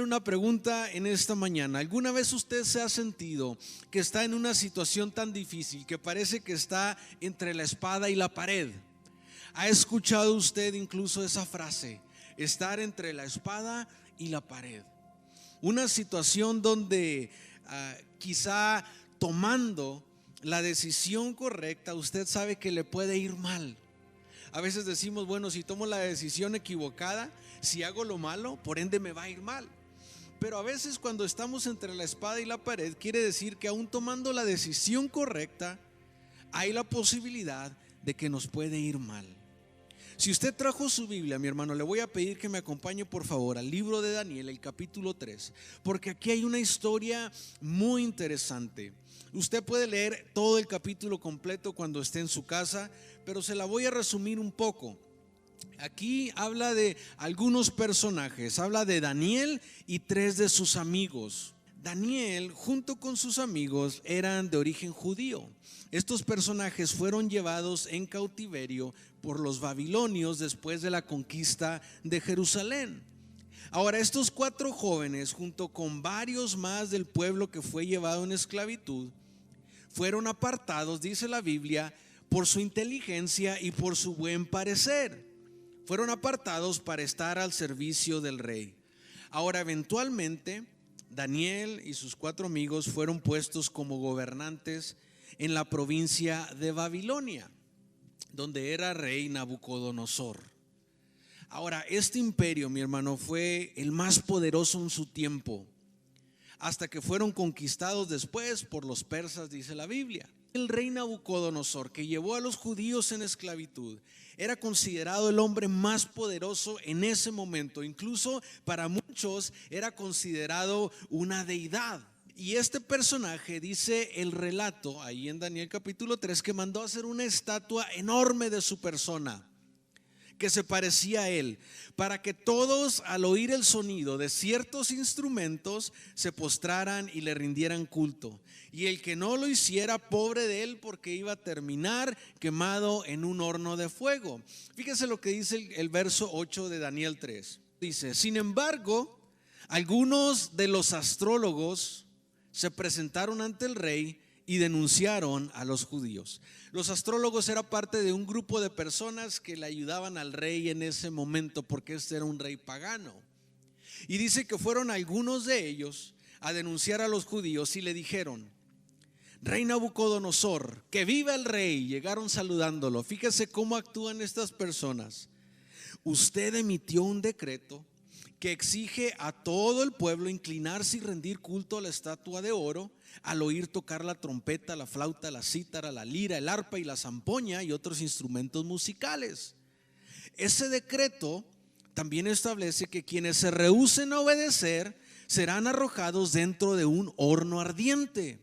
Una pregunta en esta mañana. ¿Alguna vez usted se ha sentido que está en una situación tan difícil que parece que está entre la espada y la pared? ¿Ha escuchado usted incluso esa frase? Estar entre la espada y la pared. Una situación donde quizá tomando la decisión correcta, usted sabe que le puede ir mal. A veces decimos, bueno, si tomo la decisión equivocada, si hago lo malo, por ende me va a ir mal. Pero a veces cuando estamos entre la espada y la pared, quiere decir que aún tomando la decisión correcta, hay la posibilidad de que nos puede ir mal. Si usted trajo su Biblia, mi hermano, le voy a pedir que me acompañe por favor al libro de Daniel, el capítulo 3, porque aquí hay una historia muy interesante. Usted puede leer todo el capítulo completo cuando esté en su casa, pero se la voy a resumir un poco. Aquí habla de algunos personajes, habla de Daniel y 3 de sus amigos. Daniel junto con sus amigos eran de origen judío. Estos personajes fueron llevados en cautiverio por los babilonios después de la conquista de Jerusalén. Ahora, estos 4 jóvenes junto con varios más del pueblo que fue llevado en esclavitud fueron apartados, dice la Biblia, por su inteligencia y por su buen parecer. Fueron apartados para estar al servicio del rey. Ahora, eventualmente, Daniel y sus 4 amigos fueron puestos como gobernantes en la provincia de Babilonia, donde era rey Nabucodonosor. Ahora, este imperio, mi hermano, fue el más poderoso en su tiempo, hasta que fueron conquistados después por los persas, dice la Biblia. El rey Nabucodonosor, que llevó a los judíos en esclavitud, era considerado el hombre más poderoso en ese momento. Incluso para muchos era considerado una deidad. Y este personaje, dice el relato ahí en Daniel capítulo 3, que mandó a hacer una estatua enorme de su persona, que se parecía a él, para que todos al oír el sonido de ciertos instrumentos se postraran y le rindieran culto. Y el que no lo hiciera, pobre de él, porque iba a terminar quemado en un horno de fuego. Fíjese lo que dice el verso 8 de Daniel 3. Dice: sin embargo, algunos de los astrólogos se presentaron ante el rey y denunciaron a los judíos. Los astrólogos eran parte de un grupo de personas que le ayudaban al rey en ese momento, porque este era un rey pagano. Y dice que fueron algunos de ellos a denunciar a los judíos y le dijeron: rey Nabucodonosor, que viva el rey. Llegaron saludándolo. Fíjese cómo actúan estas personas. Usted emitió un decreto que exige a todo el pueblo inclinarse y rendir culto a la estatua de oro al oír tocar la trompeta, la flauta, la cítara, la lira, el arpa y la zampoña y otros instrumentos musicales. Ese decreto también establece que quienes se rehúsen a obedecer serán arrojados dentro de un horno ardiente.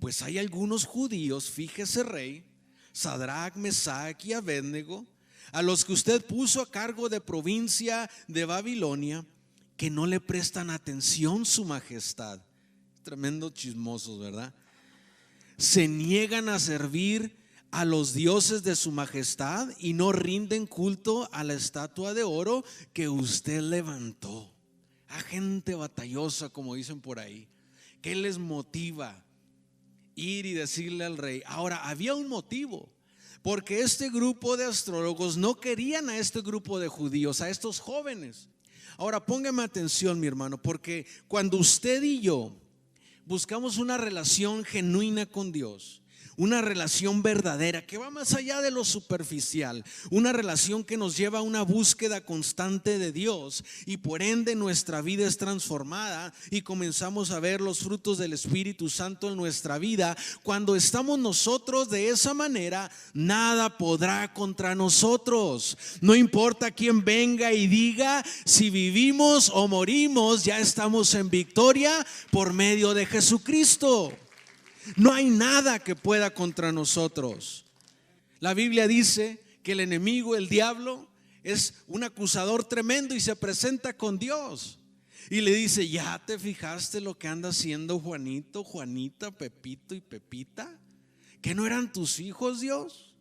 Pues hay algunos judíos, fíjese rey, Sadrach, Mesach y Abednego, a los que usted puso a cargo de provincia de Babilonia, que no le prestan atención, su majestad. Tremendo chismosos, ¿verdad? Se niegan a servir a los dioses de su majestad y no rinden culto a la estatua de oro que usted levantó. A gente batallosa, como dicen por ahí. ¿Qué les motiva ir y decirle al rey? Ahora, había un motivo, porque este grupo de astrólogos no querían a este grupo de judíos, a estos jóvenes. Ahora, póngame atención, mi hermano, porque cuando usted y yo buscamos una relación genuina con Dios, una relación verdadera que va más allá de lo superficial, una relación que nos lleva a una búsqueda constante de Dios, y por ende nuestra vida es transformada y comenzamos a ver los frutos del Espíritu Santo en nuestra vida. Cuando estamos nosotros de esa manera, nada podrá contra nosotros. No importa quién venga y diga, si vivimos o morimos, ya estamos en victoria por medio de Jesucristo. No hay nada que pueda contra nosotros. La Biblia dice que el enemigo, el diablo, es un acusador tremendo y se presenta con Dios y le dice: ¿ya te fijaste lo que anda haciendo Juanito, Juanita, Pepito y Pepita? ¿Que no eran tus hijos, Dios?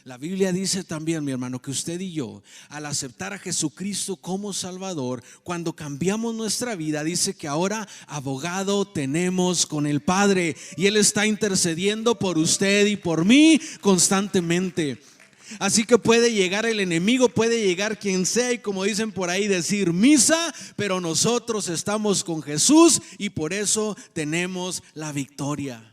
La Biblia dice también, mi hermano, que usted y yo, al aceptar a Jesucristo como Salvador, cuando cambiamos nuestra vida, dice que ahora abogado tenemos con el Padre, y Él está intercediendo por usted y por mí constantemente. Así que puede llegar el enemigo, puede llegar quien sea, y como dicen por ahí, decir misa, pero nosotros estamos con Jesús y por eso tenemos la victoria.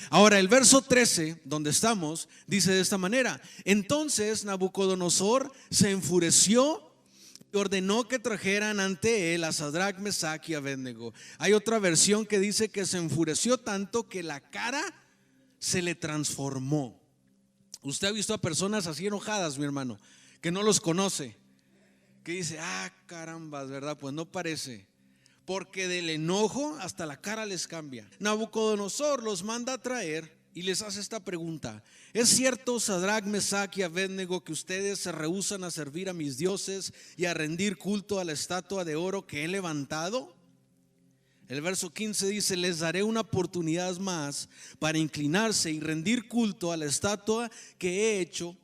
Ahora el verso 13, donde estamos, dice de esta manera: entonces Nabucodonosor se enfureció y ordenó que trajeran ante él a Sadrach, Mesach y Abednego. Hay otra versión que dice que se enfureció tanto que la cara se le transformó. Usted ha visto a personas así enojadas, mi hermano, que no los conoce, que dice, carambas, ¿verdad? Pues no parece, porque del enojo hasta la cara les cambia. Nabucodonosor los manda a traer y les hace esta pregunta: ¿es cierto, Sadrach, Mesach y Abednego, que ustedes se rehúsan a servir a mis dioses y a rendir culto a la estatua de oro que he levantado? El verso 15 dice: les daré una oportunidad más para inclinarse y rendir culto a la estatua que he hecho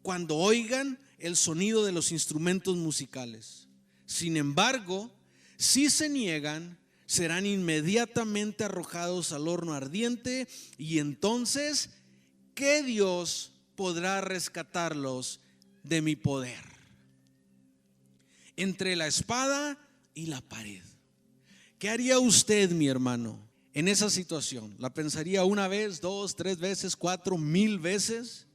cuando oigan el sonido de los instrumentos musicales. Sin embargo, si se niegan, serán inmediatamente arrojados al horno ardiente, y entonces, ¿qué Dios podrá rescatarlos de mi poder? Entre la espada y la pared. ¿Qué haría usted, mi hermano, en esa situación? ¿La pensaría una vez, dos, tres veces, 4,000 veces?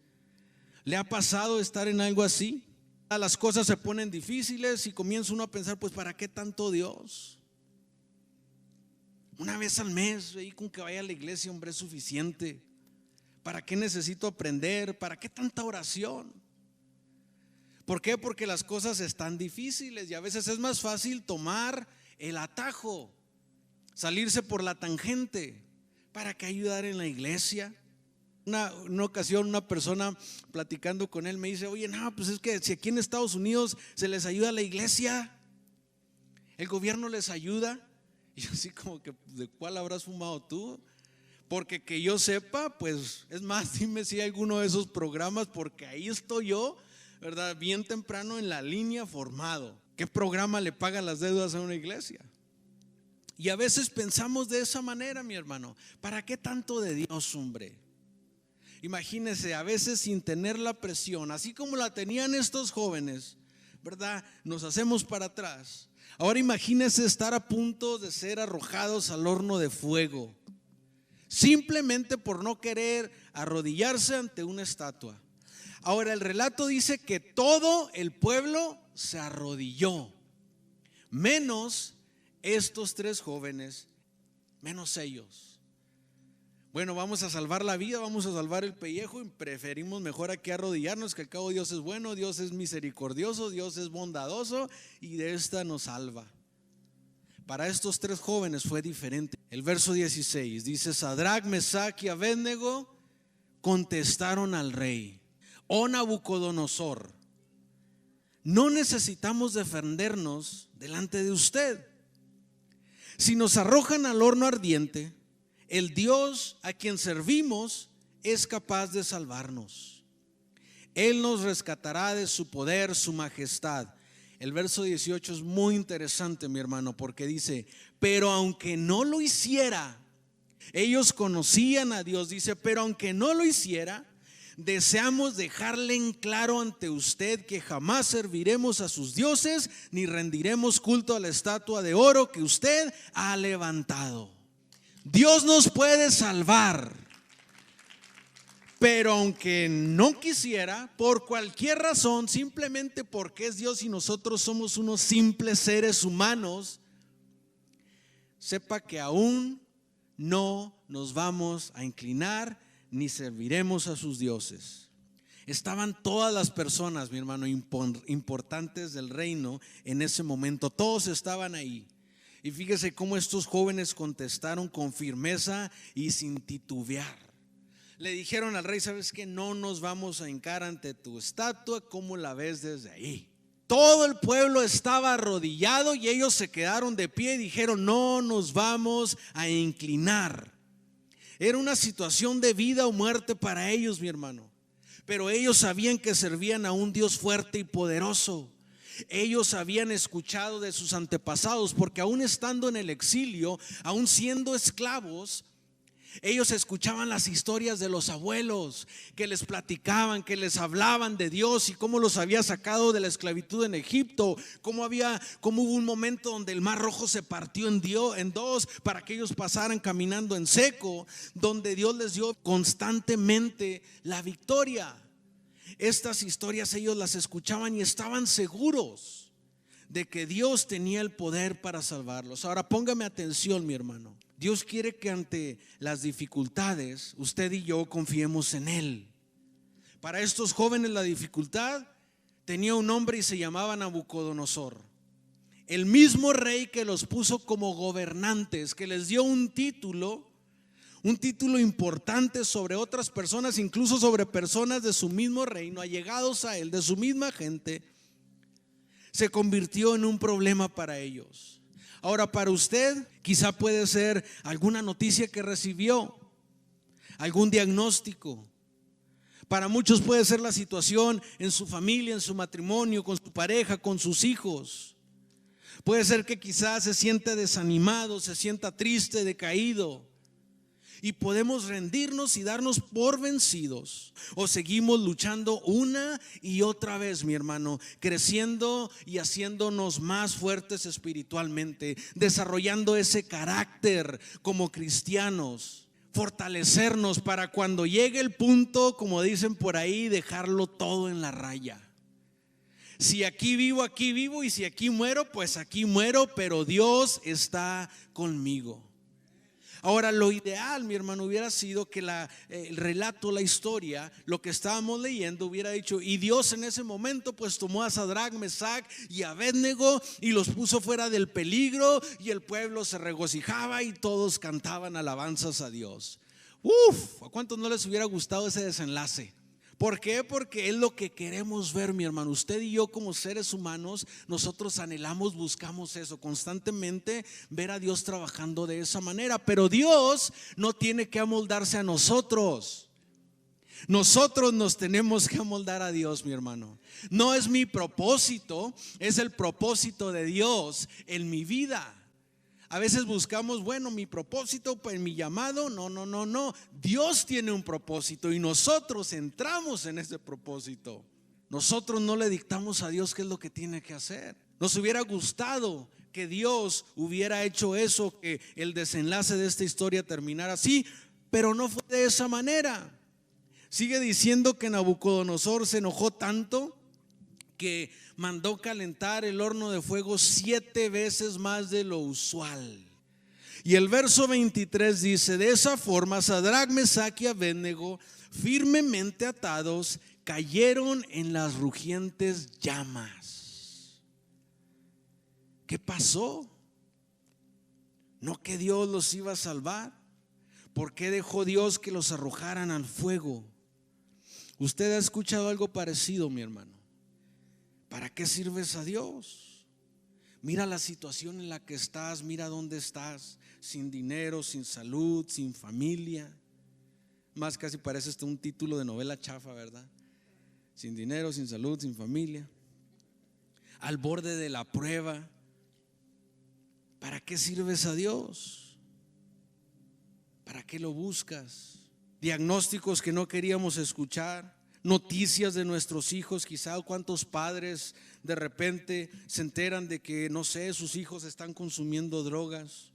¿Le ha pasado estar en algo así? Las cosas se ponen difíciles y comienza uno a pensar, pues ¿para qué tanto Dios? Una vez al mes, y con que vaya a la iglesia, hombre, es suficiente. ¿Para qué necesito aprender? ¿Para qué tanta oración? ¿Por qué? Porque las cosas están difíciles y a veces es más fácil tomar el atajo, salirse por la tangente. ¿Para qué ayudar en la iglesia? Una ocasión una persona platicando con él me dice: oye, no, pues es que si aquí en Estados Unidos se les ayuda a la iglesia, el gobierno les ayuda. Y yo así como que, ¿de cuál habrás fumado tú? Porque que yo sepa, pues es más, dime si hay alguno de esos programas, porque ahí estoy yo, ¿verdad? Bien temprano en la línea formado. ¿Qué programa le paga las deudas a una iglesia? Y a veces pensamos de esa manera, mi hermano. ¿Para qué tanto de Dios, hombre? Imagínese, a veces sin tener la presión, así como la tenían estos jóvenes, ¿verdad? Nos hacemos para atrás. Ahora imagínese estar a punto de ser arrojados al horno de fuego, simplemente por no querer arrodillarse ante una estatua. Ahora el relato dice que todo el pueblo se arrodilló, menos estos tres jóvenes, menos ellos. Bueno, vamos a salvar la vida, vamos a salvar el pellejo, y preferimos mejor aquí arrodillarnos, que al cabo Dios es bueno, Dios es misericordioso, Dios es bondadoso y de esta nos salva. Para estos tres jóvenes fue diferente. El verso 16 dice: Sadrach, Mesach y Abednego contestaron al rey: oh Nabucodonosor, no necesitamos defendernos delante de usted. Si nos arrojan al horno ardiente, el Dios a quien servimos es capaz de salvarnos. Él nos rescatará de su poder, su majestad. El verso 18 es muy interesante, mi hermano, porque dice: pero aunque no lo hiciera, ellos conocían a Dios, dice, pero aunque no lo hiciera, deseamos dejarle en claro ante usted que jamás serviremos a sus dioses ni rendiremos culto a la estatua de oro que usted ha levantado. Dios nos puede salvar, pero aunque no quisiera, por cualquier razón, simplemente porque es Dios y nosotros somos unos simples seres humanos, sepa que aún no nos vamos a inclinar ni serviremos a sus dioses. Estaban todas las personas, mi hermano, importantes del reino en ese momento, todos estaban ahí. Y fíjese cómo estos jóvenes contestaron con firmeza y sin titubear. Le dijeron al rey: ¿sabes qué? No nos vamos a hincar ante tu estatua. ¿Cómo la ves desde ahí? Todo el pueblo estaba arrodillado y ellos se quedaron de pie y dijeron: no nos vamos a inclinar. Era una situación de vida o muerte para ellos, mi hermano. pero ellos sabían que servían a un Dios fuerte y poderoso. Ellos habían escuchado de sus antepasados, porque aún estando en el exilio, aún siendo esclavos, ellos escuchaban las historias de los abuelos que les platicaban, que les hablaban de Dios y cómo los había sacado de la esclavitud en Egipto, cómo hubo un momento donde el Mar Rojo se partió en dos para que ellos pasaran caminando en seco, donde Dios les dio constantemente la victoria. Estas historias ellos las escuchaban y estaban seguros de que Dios tenía el poder para salvarlos. Ahora póngame atención, mi hermano. Dios quiere que ante las dificultades usted y yo confiemos en Él. Para estos jóvenes la dificultad tenía un nombre y se llamaba Nabucodonosor. El mismo rey que los puso como gobernantes, que les dio un título importante sobre otras personas, incluso sobre personas de su mismo reino, allegados a él, de su misma gente, se convirtió en un problema para ellos. Ahora, para usted quizá puede ser alguna noticia que recibió, algún diagnóstico. Para muchos puede ser la situación en su familia, en su matrimonio, con su pareja, con sus hijos. Puede ser que quizás se siente desanimado, se sienta triste, decaído. Y podemos rendirnos y darnos por vencidos, o seguimos luchando una y otra vez, mi hermano, creciendo y haciéndonos más fuertes espiritualmente, desarrollando ese carácter como cristianos, fortalecernos para cuando llegue el punto, como dicen por ahí, dejarlo todo en la raya. Si aquí vivo, y si aquí muero, pues aquí muero, pero Dios está conmigo. Ahora, lo ideal, mi hermano, hubiera sido que el relato, la historia, lo que estábamos leyendo hubiera dicho: y Dios en ese momento pues tomó a Sadrach, Mesach y Abednego y los puso fuera del peligro, y el pueblo se regocijaba y todos cantaban alabanzas a Dios. ¿A cuántos no les hubiera gustado ese desenlace? ¿Por qué? Porque es lo que queremos ver, mi hermano. Usted y yo como seres humanos, nosotros anhelamos, buscamos eso constantemente, ver a Dios trabajando de esa manera. Pero Dios no tiene que amoldarse a nosotros. Nosotros nos tenemos que amoldar a Dios, mi hermano. No es mi propósito, es el propósito de Dios en mi vida. A veces buscamos, mi propósito, pues mi llamado. No. Dios tiene un propósito y nosotros entramos en ese propósito. Nosotros no le dictamos a Dios qué es lo que tiene que hacer. Nos hubiera gustado que Dios hubiera hecho eso, que el desenlace de esta historia terminara así, pero no fue de esa manera. Sigue diciendo que Nabucodonosor se enojó tanto que mandó calentar el horno de fuego 7 veces más de lo usual. Y el verso 23 dice: de esa forma Sadrach, Mesach y Abednego, firmemente atados, cayeron en las rugientes llamas. ¿Qué pasó? ¿No que Dios los iba a salvar? ¿Por qué dejó Dios que los arrojaran al fuego? ¿Usted ha escuchado algo parecido, mi hermano? ¿Para qué sirves a Dios? Mira la situación en la que estás, mira dónde estás, sin dinero, sin salud, sin familia. Más casi parece un título de novela chafa, ¿verdad? Sin dinero, sin salud, sin familia, al borde de la prueba. ¿Para qué sirves a Dios? ¿Para qué lo buscas? Diagnósticos que no queríamos escuchar, noticias de nuestros hijos, quizá cuántos padres de repente se enteran de que, no sé, sus hijos están consumiendo drogas.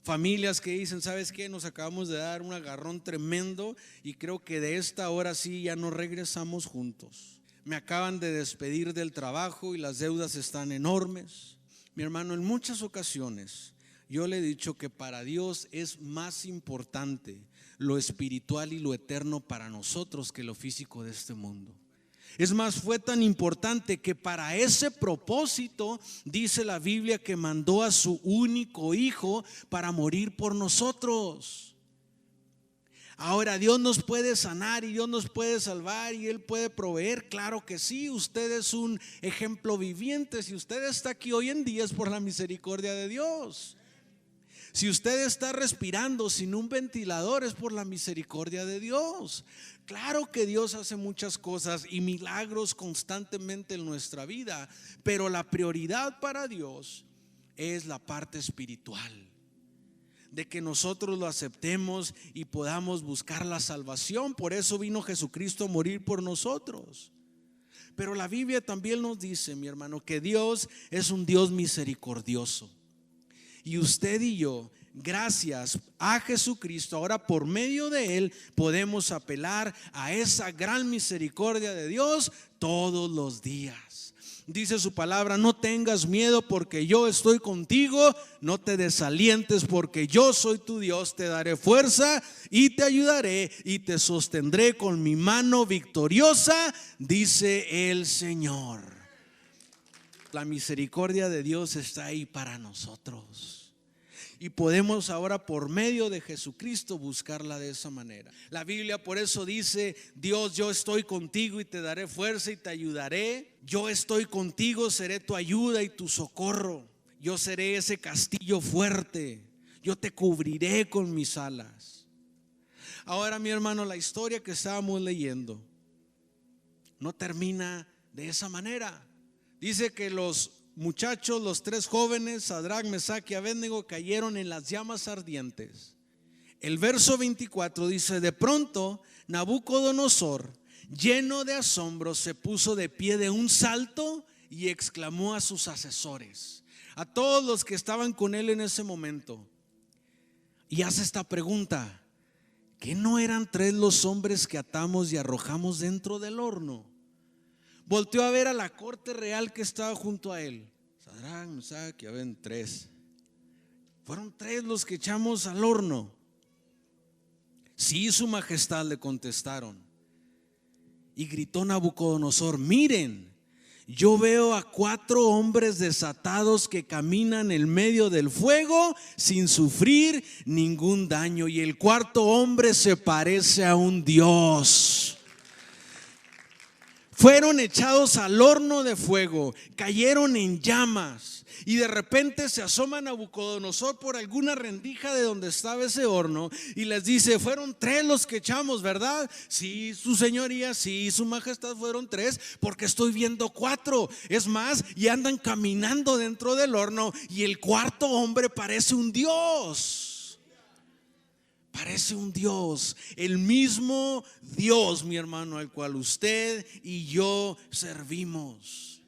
Familias que dicen: ¿sabes qué? Nos acabamos de dar un agarrón tremendo y creo que de esta hora sí ya no regresamos juntos. Me acaban de despedir del trabajo y las deudas están enormes. Mi hermano, en muchas ocasiones yo le he dicho que para Dios es más importante lo espiritual y lo eterno para nosotros que lo físico de este mundo. Es más, fue tan importante que para ese propósito dice la Biblia que mandó a su único hijo para morir por nosotros. Ahora, Dios nos puede sanar y Dios nos puede salvar y Él puede proveer, claro que sí. Usted es un ejemplo viviente. Si usted está aquí hoy en día es por la misericordia de Dios. Si usted está respirando sin un ventilador, es por la misericordia de Dios. Claro que Dios hace muchas cosas y milagros constantemente en nuestra vida, pero la prioridad para Dios es la parte espiritual, de que nosotros lo aceptemos y podamos buscar la salvación. Por eso vino Jesucristo a morir por nosotros. Pero la Biblia también nos dice, mi hermano, que Dios es un Dios misericordioso. Y usted y yo, gracias a Jesucristo, ahora por medio de Él podemos apelar a esa gran misericordia de Dios todos los días. Dice su palabra: no tengas miedo porque yo estoy contigo, no te desalientes porque yo soy tu Dios, te daré fuerza y te ayudaré y te sostendré con mi mano victoriosa, dice el Señor. La misericordia de Dios está ahí para nosotros. Y podemos ahora por medio de Jesucristo buscarla de esa manera. La Biblia por eso dice: Dios, yo estoy contigo y te daré fuerza y te ayudaré. Yo estoy contigo, seré tu ayuda y tu socorro. Yo seré ese castillo fuerte. Yo te cubriré con mis alas. Ahora, mi hermano, la historia que estábamos leyendo no termina de esa manera. Dice que los muchachos, los tres jóvenes, Sadrac, Mesac y Abednego, cayeron en las llamas ardientes. El verso 24 dice: de pronto Nabucodonosor, lleno de asombro, se puso de pie de un salto y exclamó a sus asesores, a todos los que estaban con él en ese momento, y hace esta pregunta: ¿qué no eran tres los hombres que atamos y arrojamos dentro del horno? Volteó a ver a la corte real que estaba junto a él. Sadrac, Mesac y Abednego, tres. Fueron tres los que echamos al horno. Sí, su majestad, le contestaron. Y gritó Nabucodonosor: miren, yo veo a cuatro hombres desatados que caminan en medio del fuego sin sufrir ningún daño, y el cuarto hombre se parece a un dios. Fueron echados al horno de fuego, cayeron en llamas, y de repente se asoma Nabucodonosor por alguna rendija de donde estaba ese horno y les dice: fueron tres los que echamos, ¿verdad? Sí, su señoría, sí, su majestad, fueron tres, porque estoy viendo cuatro. Es más, y andan caminando dentro del horno, y el cuarto hombre parece un dios. Parece un Dios, el mismo Dios, mi hermano, al cual usted y yo servimos.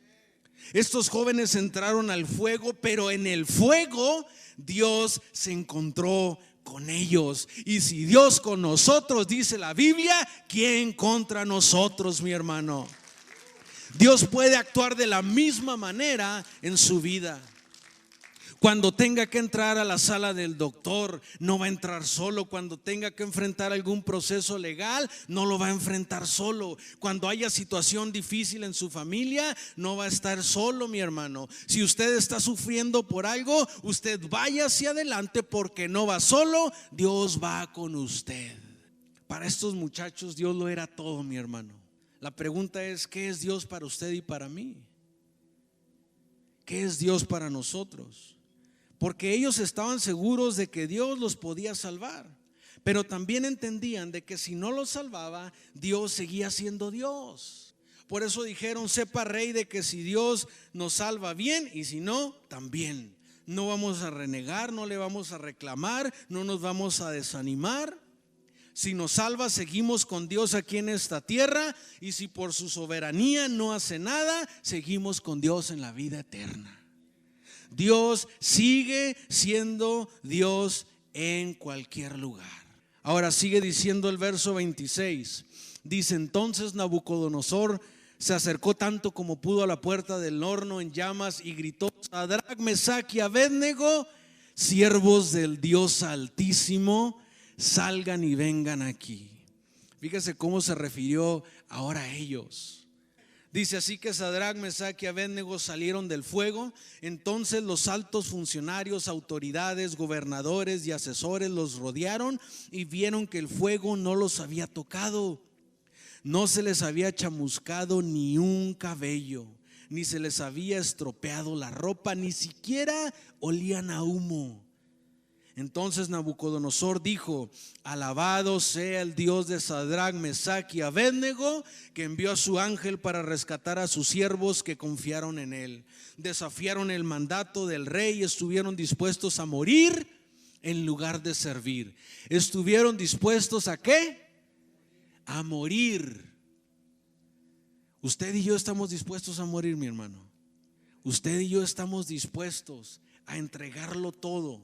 Estos jóvenes entraron al fuego, pero en el fuego Dios se encontró con ellos. Y si Dios con nosotros, dice la Biblia, ¿quién contra nosotros, mi hermano? Dios puede actuar de la misma manera en su vida. Cuando tenga que entrar a la sala del doctor, no va a entrar solo. Cuando tenga que enfrentar algún proceso legal, no lo va a enfrentar solo. Cuando haya situación difícil en su familia, no va a estar solo, mi hermano. Si usted está sufriendo por algo, usted vaya hacia adelante, porque no va solo, Dios va con usted. Para estos muchachos Dios lo era todo, mi hermano. La pregunta es: ¿qué es Dios para usted y para mí? ¿Qué es Dios para nosotros? Porque ellos estaban seguros de que Dios los podía salvar, pero también entendían de que si no los salvaba, Dios seguía siendo Dios. Por eso dijeron: sepa, rey, de que si Dios nos salva, bien, y si no, también. No vamos a renegar, no le vamos a reclamar, no nos vamos a desanimar. Si nos salva, seguimos con Dios aquí en esta tierra, y si por su soberanía no hace nada, seguimos con Dios en la vida eterna. Dios sigue siendo Dios en cualquier lugar. Ahora sigue diciendo el verso 26. Dice: entonces Nabucodonosor se acercó tanto como pudo a la puerta del horno en llamas y gritó: Sadrac, Mesac y Abednego, siervos del Dios Altísimo, salgan y vengan aquí. Fíjese cómo se refirió ahora a ellos. Dice: así que Sadrac, Mesac y Abednego salieron del fuego. Entonces los altos funcionarios, autoridades, gobernadores y asesores los rodearon y vieron que el fuego no los había tocado. No se les había chamuscado ni un cabello, ni se les había estropeado la ropa, ni siquiera olían a humo. Entonces Nabucodonosor dijo: alabado sea el Dios de Sadrach, Mesach y Abednego, que envió a su ángel para rescatar a sus siervos que confiaron en él. Desafiaron el mandato del rey y estuvieron dispuestos a morir en lugar de servir. ¿Estuvieron dispuestos a qué? A morir. Usted y yo estamos dispuestos a morir, mi hermano. Usted y yo estamos dispuestos a entregarlo todo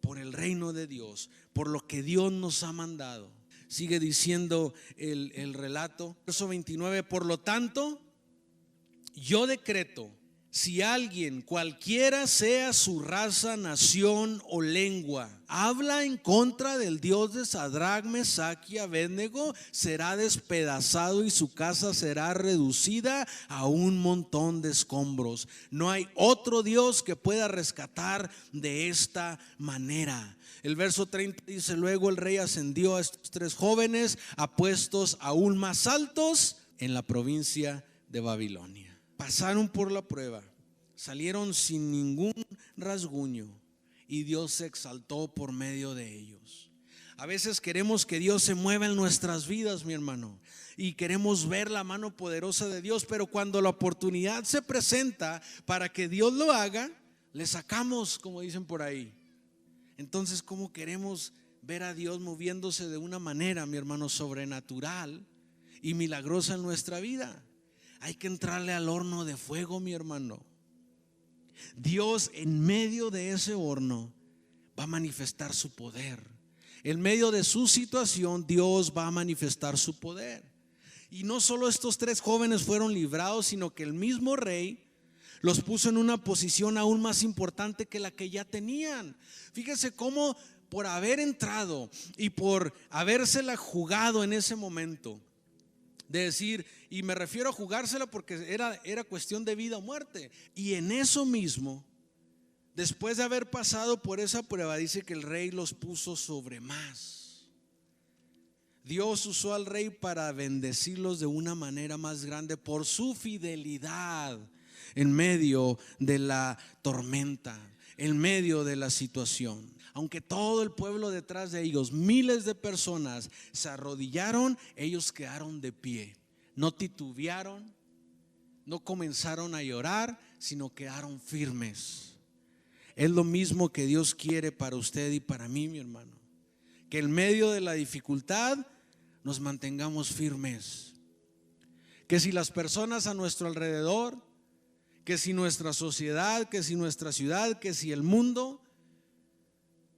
por el reino de Dios, por lo que Dios nos ha mandado. Sigue diciendo el relato, verso 29: por lo tanto, yo decreto, si alguien, cualquiera sea su raza, nación o lengua, habla en contra del Dios de Sadrach, Mesach y Abednego, será despedazado y su casa será reducida a un montón de escombros. No hay otro Dios que pueda rescatar de esta manera. El verso 30 dice: luego el rey ascendió a estos tres jóvenes a puestos aún más altos en la provincia de Babilonia. Pasaron por la prueba, salieron sin ningún rasguño y Dios se exaltó por medio de ellos. A veces queremos que Dios se mueva en nuestras vidas, mi hermano, y queremos ver la mano poderosa de Dios, pero cuando la oportunidad se presenta para que Dios lo haga, le sacamos, como dicen por ahí. Entonces, ¿cómo queremos ver a Dios moviéndose de una manera, mi hermano, sobrenatural y milagrosa en nuestra vida? Hay que entrarle al horno de fuego, mi hermano. Dios en medio de ese horno va a manifestar su poder. En medio de su situación, Dios va a manifestar su poder. Y no solo estos tres jóvenes fueron librados, sino que el mismo rey los puso en una posición aún más importante que la que ya tenían. Fíjese cómo por haber entrado y por habérsela jugado en ese momento, de decir, y me refiero a jugársela porque era cuestión de vida o muerte, y en eso mismo, después de haber pasado por esa prueba, dice que el rey los puso sobre más. Dios usó al rey para bendecirlos de una manera más grande por su fidelidad en medio de la tormenta, en medio de la situación. Aunque todo el pueblo detrás de ellos, miles de personas, se arrodillaron, ellos quedaron de pie. No titubearon, no comenzaron a llorar, sino quedaron firmes. Es lo mismo que Dios quiere para usted y para mí, mi hermano. Que en medio de la dificultad nos mantengamos firmes. Que si las personas a nuestro alrededor, que si nuestra sociedad, que si nuestra ciudad, que si el mundo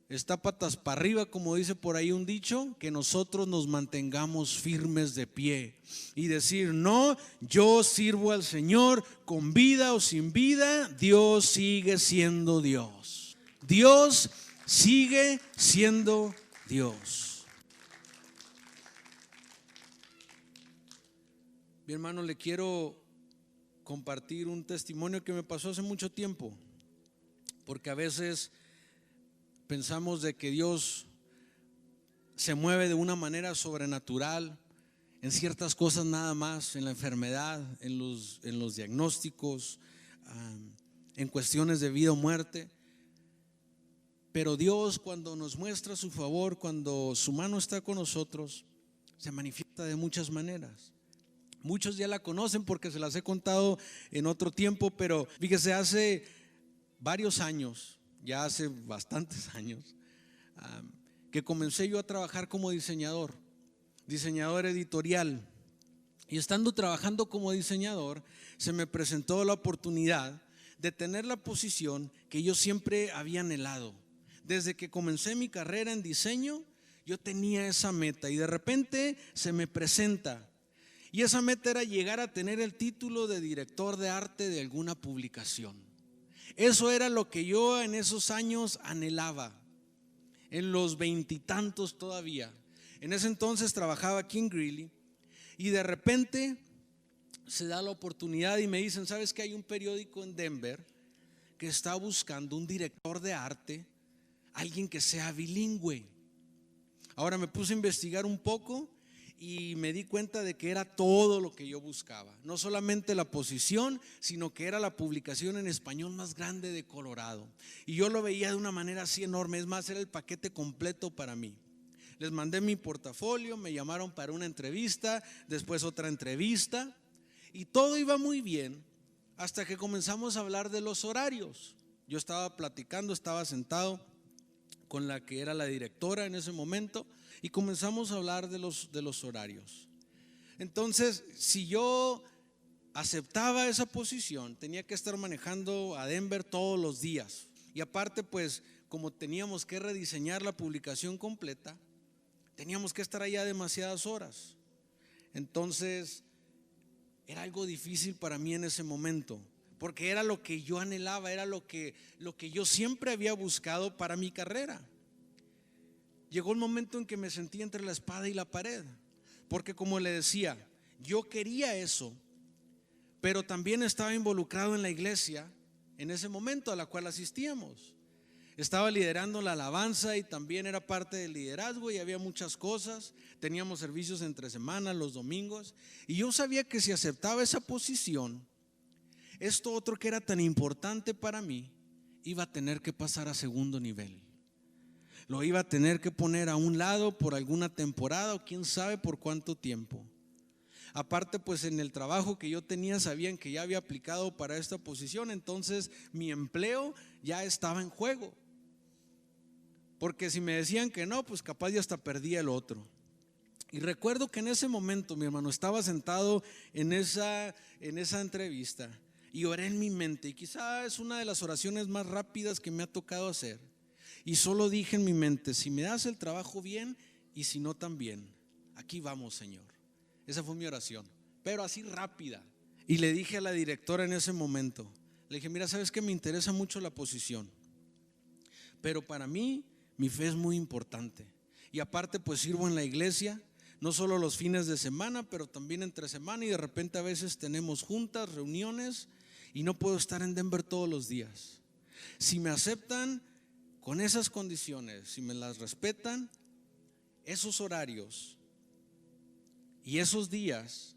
está patas para arriba, como dice por ahí un dicho, que nosotros nos mantengamos firmes de pie y decir: no, yo sirvo al Señor con vida o sin vida, Dios sigue siendo Dios. Dios sigue siendo Dios. Mi hermano, le quiero compartir un testimonio que me pasó hace mucho tiempo, porque a veces pensamos de que Dios se mueve de una manera sobrenatural en ciertas cosas nada más, en la enfermedad, en los diagnósticos, en cuestiones de vida o muerte. Pero Dios, cuando nos muestra su favor, cuando su mano está con nosotros, se manifiesta de muchas maneras. Muchos ya la conocen porque se las he contado en otro tiempo, pero fíjese, hace varios años, ya hace bastantes años, que comencé yo a trabajar como diseñador editorial. Y estando trabajando como diseñador, se me presentó la oportunidad de tener la posición que yo siempre había anhelado. Desde que comencé mi carrera en diseño, yo tenía esa meta y de repente se me presenta. Y esa meta era llegar a tener el título de director de arte de alguna publicación. Eso era lo que yo en esos años anhelaba, en los veintitantos todavía. En ese entonces trabajaba aquí en Greeley y de repente se da la oportunidad y me dicen: ¿sabes que hay un periódico en Denver que está buscando un director de arte, alguien que sea bilingüe? Ahora me puse a investigar un poco y me di cuenta de que era todo lo que yo buscaba. No solamente la posición, sino que era la publicación en español más grande de Colorado. Y yo lo veía de una manera así enorme, es más, era el paquete completo para mí. Les mandé mi portafolio, me llamaron para una entrevista, después otra entrevista, y todo iba muy bien hasta que comenzamos a hablar de los horarios. Yo estaba platicando, estaba sentado con la que era la directora en ese momento y comenzamos a hablar de los horarios. Entonces, si yo aceptaba esa posición, tenía que estar manejando a Denver todos los días. Y aparte, pues, como teníamos que rediseñar la publicación completa, teníamos que estar allá demasiadas horas. Entonces, era algo difícil para mí en ese momento, porque era lo que yo anhelaba, era lo que yo siempre había buscado para mi carrera. Llegó el momento en que me sentí entre la espada y la pared, porque como le decía, yo quería eso, pero también estaba involucrado en la iglesia en ese momento a la cual asistíamos. Estaba liderando la alabanza y también era parte del liderazgo y había muchas cosas. Teníamos servicios entre semanas, los domingos, y yo sabía que si aceptaba esa posición, esto otro que era tan importante para mí iba a tener que pasar a segundo nivel. Lo iba a tener que poner a un lado por alguna temporada o quién sabe por cuánto tiempo. Aparte, pues en el trabajo que yo tenía sabían que ya había aplicado para esta posición, entonces mi empleo ya estaba en juego. Porque si me decían que no, pues capaz ya hasta perdía el otro. Y recuerdo que en ese momento, mi hermano, estaba sentado en esa entrevista y oré en mi mente, y quizá es una de las oraciones más rápidas que me ha tocado hacer. Y solo dije en mi mente: si me das el trabajo bien y si no también, aquí vamos, Señor. Esa fue mi oración, pero así rápida. Y le dije a la directora en ese momento, le dije: mira, sabes que me interesa mucho la posición, pero para mí mi fe es muy importante. Y aparte, pues sirvo en la iglesia, no solo los fines de semana, pero también entre semana, y de repente a veces tenemos juntas, reuniones, y no puedo estar en Denver todos los días. Si me aceptan con esas condiciones, si me las respetan, esos horarios y esos días,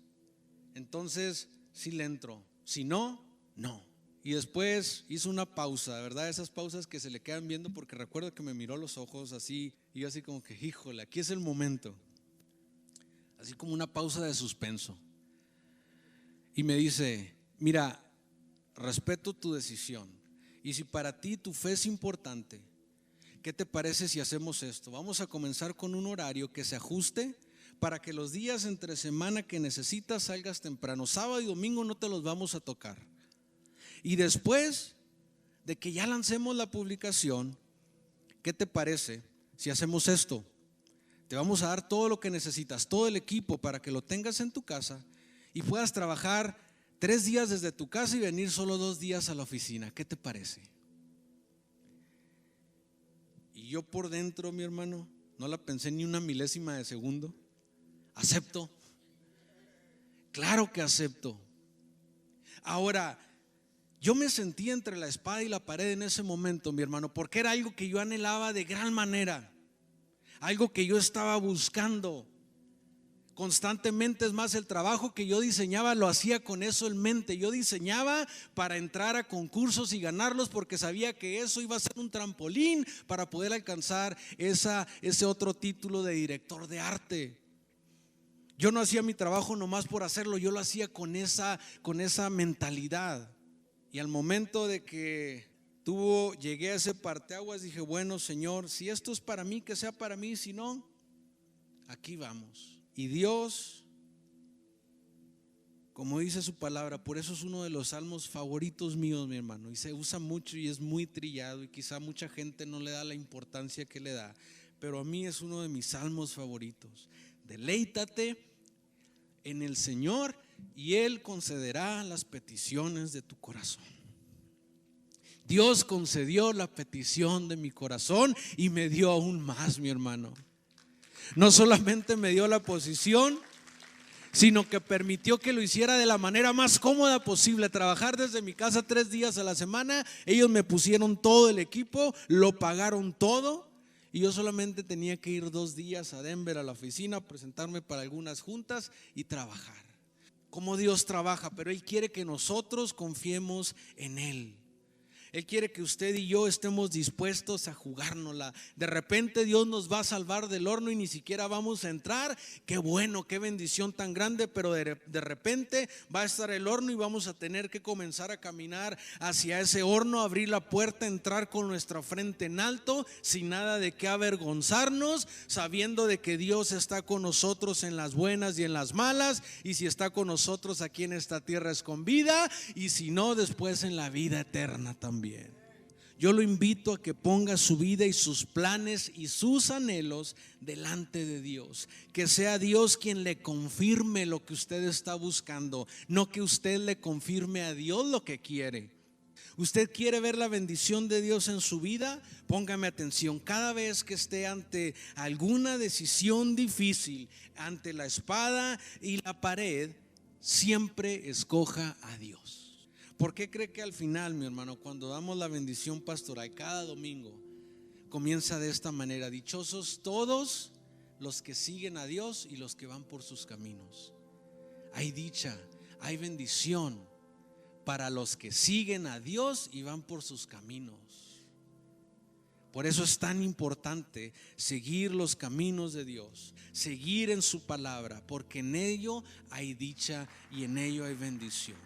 entonces sí le entro. Si no, no. Y después hizo una pausa, ¿verdad? Esas pausas que se le quedan viendo, porque recuerdo que me miró a los ojos así, y yo así como que, híjole, aquí es el momento. Así como una pausa de suspenso. Y me dice: mira, respeto tu decisión, y si para ti tu fe es importante, ¿qué te parece si hacemos esto? Vamos a comenzar con un horario que se ajuste para que los días entre semana que necesitas salgas temprano. Sábado y domingo no te los vamos a tocar. Y después de que ya lancemos la publicación, ¿qué te parece si hacemos esto? Te vamos a dar todo lo que necesitas, todo el equipo, para que lo tengas en tu casa y puedas trabajar 3 días desde tu casa y venir solo 2 días a la oficina. ¿Qué te parece? Y yo por dentro, mi hermano, no la pensé ni una milésima de segundo. Acepto. Claro que acepto. Ahora, yo me sentí entre la espada y la pared en ese momento, mi hermano, porque era algo que yo anhelaba de gran manera, algo que yo estaba buscando constantemente. Es más, el trabajo que yo diseñaba lo hacía con eso en mente. Yo diseñaba para entrar a concursos y ganarlos, porque sabía que eso iba a ser un trampolín para poder alcanzar ese otro título de director de arte. Yo no hacía mi trabajo nomás por hacerlo, yo lo hacía con esa mentalidad. Y al momento de que llegué a ese parteaguas, dije: bueno, Señor, si esto es para mí, que sea para mí, si no, aquí vamos. Y Dios, como dice su palabra, por eso es uno de los salmos favoritos míos, mi hermano, y se usa mucho y es muy trillado, y quizá mucha gente no le da la importancia que le da, pero a mí es uno de mis salmos favoritos. Deleítate en el Señor y Él concederá las peticiones de tu corazón. Dios concedió la petición de mi corazón y me dio aún más, mi hermano. No solamente me dio la posición, sino que permitió que lo hiciera de la manera más cómoda posible. Trabajar desde mi casa 3 días a la semana. Ellos me pusieron todo el equipo, lo pagaron todo, Y yo solamente tenía que ir 2 días a Denver a la oficina, presentarme para algunas juntas y trabajar. Cómo Dios trabaja, pero Él quiere que nosotros confiemos en Él. Él quiere que usted y yo estemos dispuestos a jugárnosla. De repente Dios nos va a salvar del horno y ni siquiera vamos a entrar. Qué bueno, qué bendición tan grande, pero de repente va a estar el horno y vamos a tener que comenzar a caminar hacia ese horno, abrir la puerta, entrar con nuestra frente en alto, sin nada de qué avergonzarnos, sabiendo de que Dios está con nosotros en las buenas y en las malas, y si está con nosotros aquí en esta tierra es con vida, y si no, después en la vida eterna también. Yo lo invito a que ponga su vida y sus planes y sus anhelos delante de Dios. Que sea Dios quien le confirme lo que usted está buscando, no que usted le confirme a Dios lo que quiere. ¿Usted quiere ver la bendición de Dios en su vida? Póngame atención. Cada vez que esté ante alguna decisión difícil, ante la espada y la pared, siempre escoja a Dios. ¿Por qué cree que al final, mi hermano, cuando damos la bendición pastoral cada domingo, comienza de esta manera? Dichosos todos los que siguen a Dios y los que van por sus caminos. Hay dicha, hay bendición para los que siguen a Dios y van por sus caminos. Por eso es tan importante seguir los caminos de Dios, seguir en su palabra, porque en ello hay dicha y en ello hay bendición.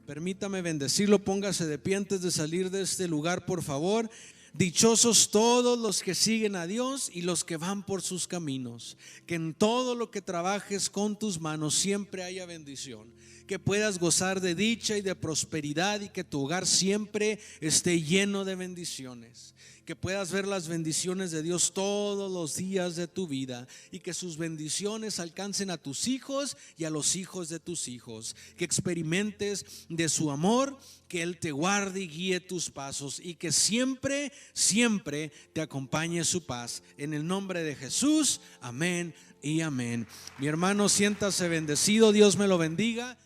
Permítame bendecirlo, póngase de pie antes de salir de este lugar, por favor. Dichosos todos los que siguen a Dios y los que van por sus caminos. Que en todo lo que trabajes con tus manos siempre haya bendición. Que puedas gozar de dicha y de prosperidad y que tu hogar siempre esté lleno de bendiciones. Que puedas ver las bendiciones de Dios todos los días de tu vida y que sus bendiciones alcancen a tus hijos y a los hijos de tus hijos. Que experimentes de su amor, que Él te guarde y guíe tus pasos y que siempre, siempre te acompañe su paz. En el nombre de Jesús, amén y amén. Mi hermano, siéntase bendecido, Dios me lo bendiga.